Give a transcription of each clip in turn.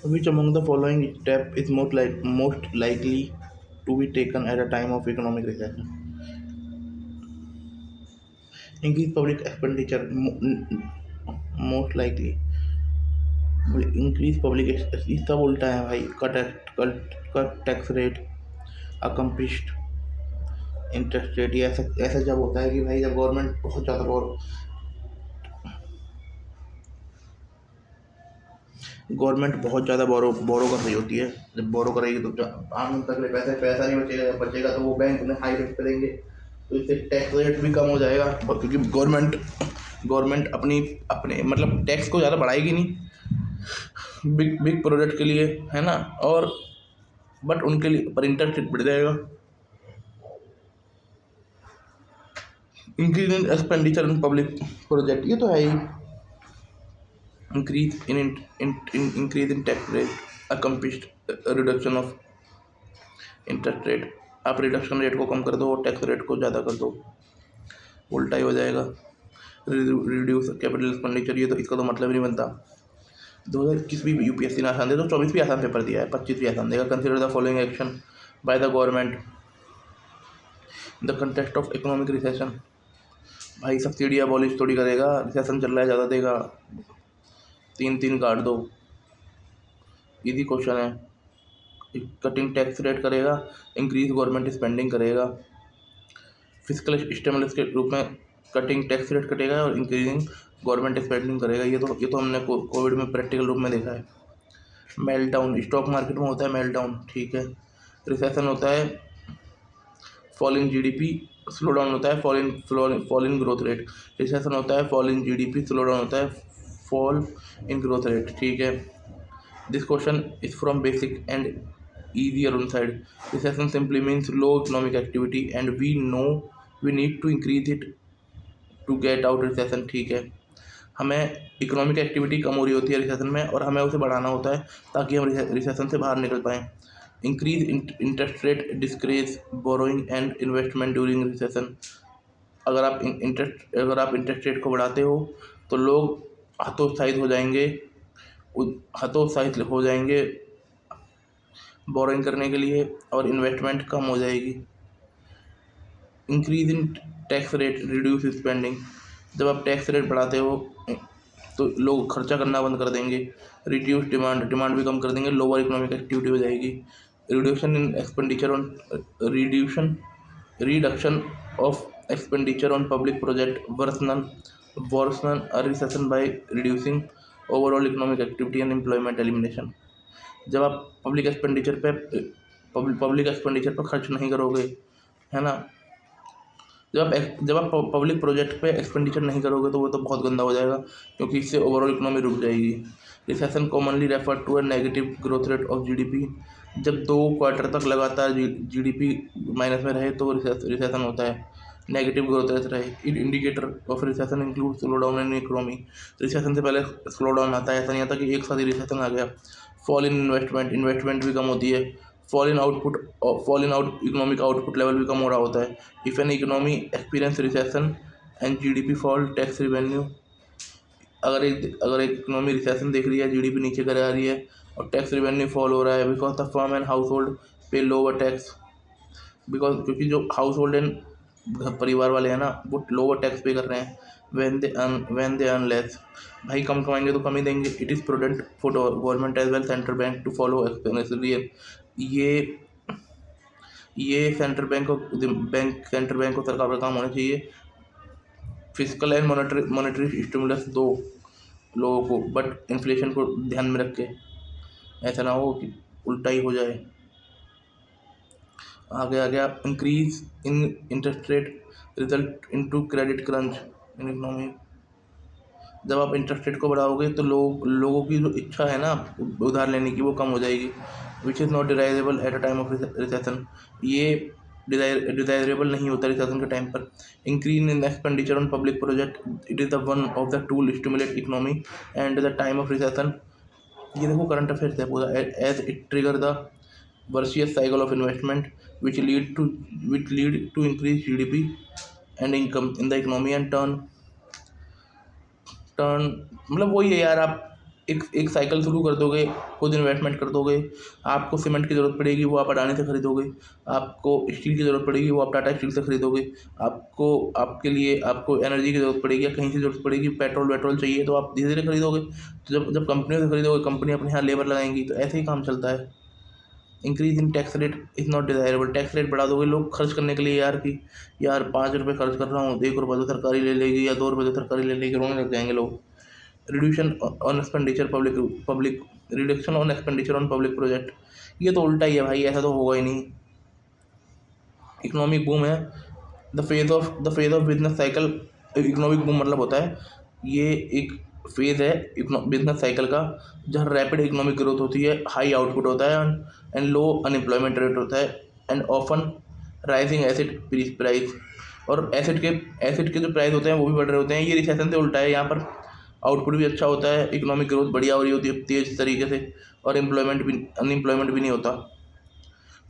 Which among the following step is most likely to be taken at a time of economic recession? Increase public expenditure. Most likely increase public ये सब उल्टा है भाई. Cut tax rate, accomplished interest rate. ये ऐसा ऐसा जब होता है कि भाई जब गवर्नमेंट बहुत ज़्यादा बोरो कर रही होती है. जब बोरो करेगी तो आम जनता के लिए पैसा नहीं बचेगा. जब बचेगा तो वो बैंक उन्हें हाई रेट पे देंगे, तो इससे टैक्स रेट भी कम हो जाएगा. क्योंकि गवर्नमेंट अपनी अपने मतलब टैक्स को ज़्यादा बढ़ाएगी नहीं बिग बिग प्रोजेक्ट के लिए, है ना. और बट उनके लिए पर इंटरेस्ट रेट बढ़ जाएगा. Increase in expenditure in public project, ये तो है ही. Increase in tax rate accomplished reduction of interest rate. आप रिडक्शन रेट को कम कर दो और टैक्स रेट को ज़्यादा कर दो, उल्टा ही हो जाएगा. रिड्यूस कैपिटल एक्सपेंडिचर, ये तो इसका तो मतलब ही नहीं बनता. 2021 भी यूपीएससी ने आसान दे तो 24 भी आसान पेपर दिया है, 25 भी आसान देगा. Consider the following action by the government the context of economic recession. भाई सब्सिडी अबॉलिश थोड़ी करेगा, रिसेशन चल रहा है ज़्यादा देगा. 3 काट दो, इजी क्वेश्चन है. कटिंग टैक्स रेट करेगा, इंक्रीज गवर्नमेंट स्पेंडिंग करेगा. फिजिकल स्टिमुलस के रूप में कटिंग टैक्स रेट कटेगा और इंक्रीजिंग गवर्नमेंट स्पेंडिंग करेगा. ये तो हमने कोविड में प्रैक्टिकल रूप में देखा है. मेल्ट डाउन, स्टॉक मार्केट में होता है मेल्ट डाउन, ठीक है. रिसेशन होता है fall in GDP, slow down होता है fall in growth rate. Recession होता है fall in GDP, slow down होता है फॉल इन ग्रोथ रेट, ठीक है. This question is from basic and easier on side. Recession simply means low economic activity and we know we need to increase it to get out recession, ठीक है. हमें economic activity कम हो रही होती है recession में और हमें उसे बढ़ाना होता है ताकि हम रिसेशन से बाहर निकल पाएँ. Increase interest rate discourage borrowing and investment during recession. अगर आप इंटरेस्ट रेट को बढ़ाते हो तो लोग हतोत्साहित हो जाएंगे बोरोइंग करने के लिए और इन्वेस्टमेंट कम हो जाएगी. Increase in tax rate reduce spending. जब आप टैक्स रेट बढ़ाते हो तो लोग खर्चा करना बंद कर देंगे. रिड्यूस डिमांड भी कम कर देंगे, लोअर इकोनॉमिक एक्टिविटी हो जाएगी. Reduction in expenditure on reduction of expenditure on public project worsen a recession by reducing overall economic activity and employment elimination. जब आप पब्लिक एक्सपेंडिचर पर खर्च नहीं करोगे, है ना. जब आप पब्लिक प्रोजेक्ट पे एक्सपेंडिचर नहीं करोगे तो वो तो बहुत गंदा हो जाएगा, क्योंकि इससे ओवरऑल इकोनॉमी रुक जाएगी. Recession commonly refer to a negative growth rate of GDP. जब 2 क्वार्टर तक लगातार जीडीपी माइनस में रहे तो रिसेशन होता है. नेगेटिव ग्रोथ रेट रहे. Indicator of recession include slow down in economy. Recession से पहले स्लो डाउन आता है, ऐसा नहीं आता कि एक साथ ही रिसेशन आ गया. फॉल इन इन्वेस्टमेंट भी कम होती है. Fall in economic output level भी कम हो रहा होता है. If an economy experience recession and GDP fall tax revenue. अगर एक इकोनॉमी रिसेशन देख रही है, जीडीपी नीचे कर आ रही है और टैक्स रिवेन्यू फॉल हो रहा है, because the firm and house hold पे लोअर टैक्स. क्योंकि जो हाउस होल्ड एंड परिवार वाले हैं ना, वो लोअर टैक्स पे कर रहे हैं. when they earn less. भाई कम कमाएंगे तो कम ही देंगे. It is prudent for government as well central bank to follow expensive. ये सेंट्रल बैंक को सरकार का काम होना चाहिए फिजिकल एंड मॉनेटरी स्टिमुलस दो लोगों को, बट इन्फ्लेशन को ध्यान में रख के. ऐसा ना हो कि उल्टा ही हो जाए. आगे आ गया increase in interest rate result into credit crunch in economy. जब आप इंटरेस्ट रेट को बढ़ाओगे तो लोगों की जो इच्छा है ना उधार लेने की, वो कम हो जाएगी. Which is not desirable at a time of recession. ये डिजायरेबल नहीं होता रिसेशन के टाइम पर. Increase in expenditure on public project. It is the one of the tool stimulate economy and the time of recession. ये देखो current affairs है पूरा. As it trigger the virtuous cycle of investment which lead to increase GDP and income in the economy and turn मतलब वही है यार. आप एक साइकिल शुरू कर दोगे, खुद इन्वेस्टमेंट कर दोगे। आपको सीमेंट की ज़रूरत पड़ेगी, वो आप अडानी से खरीदोगे। आपको स्टील की ज़रूरत पड़ेगी, वो आप टाटा स्टील से खरीदोगे। आपको आपके लिए आपको एनर्जी की ज़रूरत पड़ेगी या कहीं से ज़रूरत पड़ेगी, पेट्रोल वेट्रोल चाहिए, तो आप धीरे धीरे खरीदोगे। तो जब जब कंपनियों से खरीदोगे, कंपनी अपने यहाँ लेबर लगाएंगी, तो ऐसे ही काम चलता है। Increase in tax rate is not desirable. Tax rate बढ़ा दोगे लोग खर्च करने के लिए, यार कि यार 5 रुपये खर्च कर रहा हूँ, 1 रुपये तो सरकारी ले लेगी या 2 रुपये तो सरकारी ले लेगी, रोने लग जाएंगे लोग। Reduction on expenditure public public reduction on expenditure on public project, ये तो उल्टा ही है भाई, ऐसा तो होगा ही नहीं। इकोनॉमिक बूम है the phase of business cycle. Economic boom मतलब होता है, ये एक फेज है बिजनेस साइकिल का, जहाँ रैपिड इकोनॉमिक ग्रोथ होती है, हाई आउटपुट होता है एंड लो अनएम्प्लॉयमेंट रेट होता है, and often rising acid price. और एसिड के जो प्राइस होते हैं वो भी बढ़ रहे होते हैं। ये रिसेशन से उल्टा है, यहाँ पर आउटपुट भी अच्छा होता है, इकोनॉमिक ग्रोथ बढ़िया हो रही होती है तेज तरीके से, और अनएम्प्लॉयमेंट भी नहीं होता।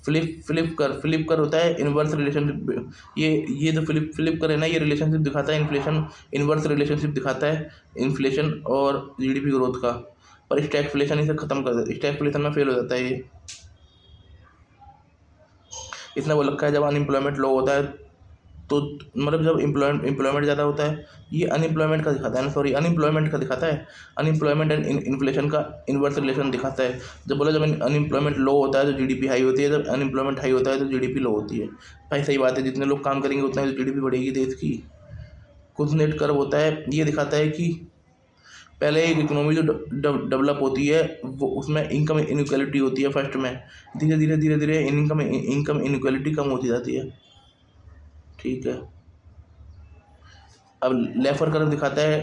फ्लिप कर होता है इन्वर्स रिलेशनशिप। ये जो फ्लिप कर है ना, ये रिलेशनशिप दिखाता है इन्फ्लेशन, इन्वर्स रिलेशनशिप दिखाता है इन्फ्लेशन और जीडीपी ग्रोथ का। पर स्टैगफ्लेशन इसे खत्म कर देता है, स्टैगफ्लेशन में फेल हो जाता है ये। इसने बोल रखा है जब अनएम्प्लॉयमेंट लो होता है, तो मतलब जब एम्प्लॉयमेंट ज़्यादा होता है, ये अनएम्प्लॉयमेंट का दिखाता है ना, सॉरी अनएम्प्लॉयमेंट का दिखाता है। अनएम्प्लॉयमेंट एंड इन्फ्लेशन का इन्वर्स रिलेशन दिखाता है। जब बोला जब अनएम्प्लॉयमेंट लो होता है तो जीडीपी हाई होती है, जब अनएम्प्लॉयमेंट हाई होता है तो जीडीपी लो होती है। भाई सही बात है, जितने लोग काम करेंगे उतना ही जीडीपी बढ़ेगी देश की। कुछ नेट कर्व होता है, ये दिखाता है कि पहले एक इकोनॉमी जो डेवलप होती है, वो उसमें इनकम इनइक्वालिटी होती है फर्स्ट में, धीरे धीरे इनकम इनइक्वालिटी कम होती जाती है। ठीक है, अब लेफर कर्व दिखाता है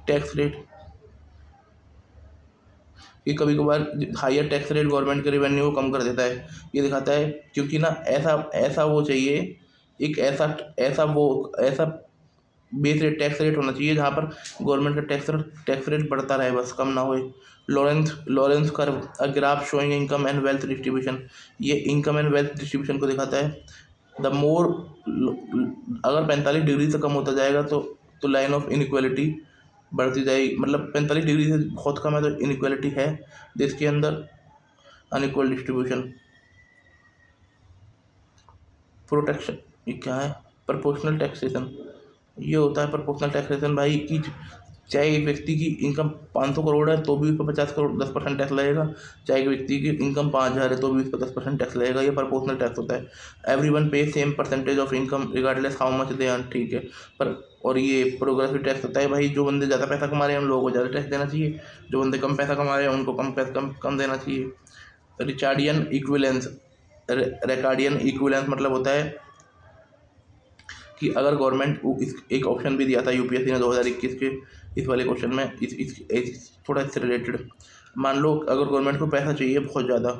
टैक्स रेट, कि कभी कभार हायर टैक्स रेट गवर्नमेंट के रेवेन्यू को कम कर देता है। ये दिखाता है क्योंकि ना ऐसा ऐसा वो चाहिए, एक ऐसा बेस रेट टैक्स रेट होना चाहिए जहाँ पर गवर्नमेंट का टैक्स रेट बढ़ता रहे, बस कम ना होए। Lawrence curve, a graph showing income and wealth distribution, ये इनकम एंड वेल्थ डिस्ट्रीब्यूशन को दिखाता है। द मोर, अगर 45 डिग्री से कम होता जाएगा तो लाइन ऑफ इनइक्वालिटी बढ़ती जाएगी, मतलब 45 डिग्री से बहुत कम है तो इनइक्वालिटी है देश के अंदर, अनइक्वल डिस्ट्रीब्यूशन। प्रोटेक्शन, ये क्या है? प्रोपोर्शनल टैक्सेशन, ये होता है प्रोपोर्शनल टैक्सेशन भाई, कि चाहे एक व्यक्ति की इनकम 500 करोड़ है तो भी उस पर 50 करोड़ 10% टैक्स लगेगा, चाहे एक व्यक्ति की इनकम 5,000 है तो भी उस पर 10% टैक्स लगेगा। ये प्रोपोर्शनल टैक्स होता है। एवरीवन पे same percentage of income regardless how much they earn, ठीक है। पर और ये प्रोग्रेसिव टैक्स होता है भाई, जो बंदे ज़्यादा पैसा कमा रहे हैं उन लोगों को ज़्यादा टैक्स देना चाहिए, जो बंदे कम पैसा कमा रहे हैं उनको कम देना चाहिए। रिचार्डियन इक्विलेंस, रिकार्डियन इक्विलेंस मतलब होता है कि अगर गवर्नमेंट एक ऑप्शन भी दिया था यूपीएससी ने 2021 के इस वाले क्वेश्चन में, थोड़ा इससे रिलेटेड। मान लो अगर गवर्नमेंट को पैसा चाहिए बहुत ज़्यादा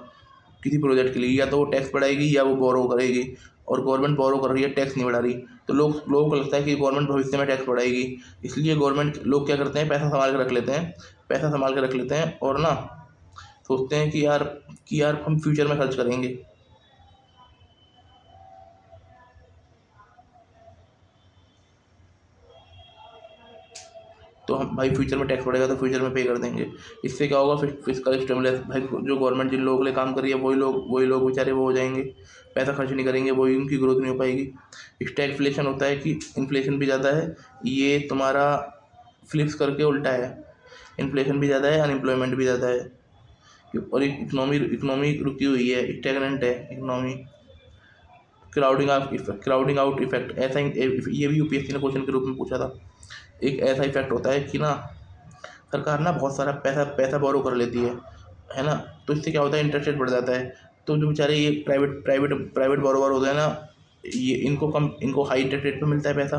किसी प्रोजेक्ट के लिए, या तो वो टैक्स बढ़ाएगी या वो बोरो करेगी, और गवर्नमेंट बोरो कर रही है, टैक्स नहीं बढ़ा रही, तो लोगों को लगता है कि गवर्नमेंट भविष्य में टैक्स बढ़ाएगी। इसलिए गवर्नमेंट लोग क्या करते हैं, पैसा संभाल के रख लेते हैं, और ना सोचते हैं कि यार हम फ्यूचर में खर्च करेंगे। तो हम भाई फ्यूचर में टैक्स बढ़ेगा तो फ्यूचर में पे कर देंगे। इससे क्या होगा, फिस्कल स्टिमुलस, भाई जो गवर्नमेंट जिन लोगों के लिए काम कर रही है वही लोग बेचारे वो हो जाएंगे, पैसा खर्च नहीं करेंगे, वही उनकी ग्रोथ नहीं हो पाएगी। स्टैगफ्लेशन होता है कि इन्फ्लेशन भी ज़्यादा है, ये तुम्हारा फ्लिप्स करके उल्टा है, इन्फ्लेशन भी ज़्यादा है, अनएम्प्लॉयमेंट भी ज़्यादा है, और इकोनॉमी रुकी हुई है, स्टैगनेंट है इकोनॉमी। क्राउडिंग आउट इफेक्ट, ऐसा ये भी यूपीएससी ने क्वेश्चन के रूप में पूछा था। एक ऐसा इफेक्ट होता है कि ना सरकार ना बहुत सारा पैसा बोरो कर लेती है ना, तो इससे क्या होता है, इंटरेस्ट रेट बढ़ जाता है। तो जो बेचारे ये प्राइवेट बोरोवर होते हैं ना, ये इनको हाई इंटरेस्ट रेट पे मिलता है पैसा,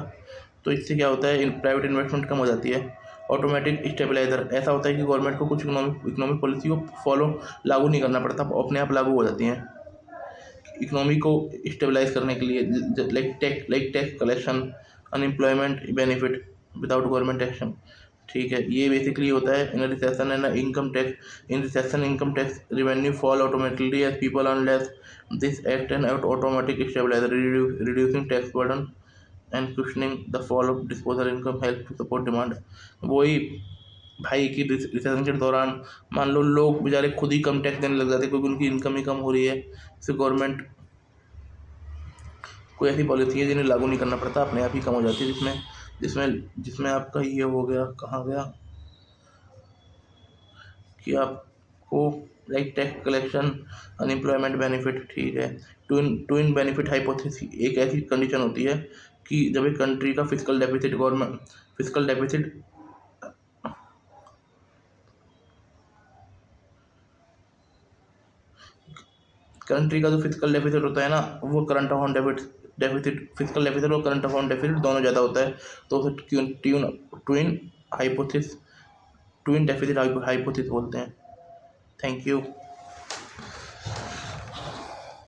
तो इससे क्या होता है, प्राइवेट इन्वेस्टमेंट कम हो जाती है। ऑटोमेटिक स्टेबलाइजर, ऐसा होता है कि गवर्नमेंट को कुछ इकोनॉमिक पॉलिसी को लागू नहीं करना पड़ता, अपने आप लागू हो जाती हैं इकोनॉमी को स्टेबलाइज करने के लिए, like tax collection, unemployment benefit without government action. ठीक है, ये बेसिकली होता है in recession and income tax revenue fall automatically as people earn less, this act and automatic stabiliser reducing tax burden and cushioning the fall of disposal income help to support demand. वही भाई कि recession के दौरान मान लो लोग बेचारे खुद ही कम tax देने लग जाते क्योंकि उनकी इनकम ही कम हो रही है, इससे गवर्नमेंट कोई ऐसी पॉलिसी है जिन्हें लागू नहीं करना पड़ता, अपने आप ही कम हो जाती है, जिसमें जिसमें जिसमें आपका ये हो गया, कहाँ गया कि आपको like tax collection, unemployment benefit, ठीक है। ट्विन बेनिफिट हाइपोथेसिस एक ऐसी कंडीशन होती है कि जब एक कंट्री का फिजिकल डेफिसिट कंट्री का जो फिजिकल डेफिसिट होता है ना, वो current account deficit physical deficit और करंट अकाउंट डेफिसिट दोनों ज़्यादा होता है, तो उसे twin hypothesis twin deficit hypothesis बोलते हैं। Thank you.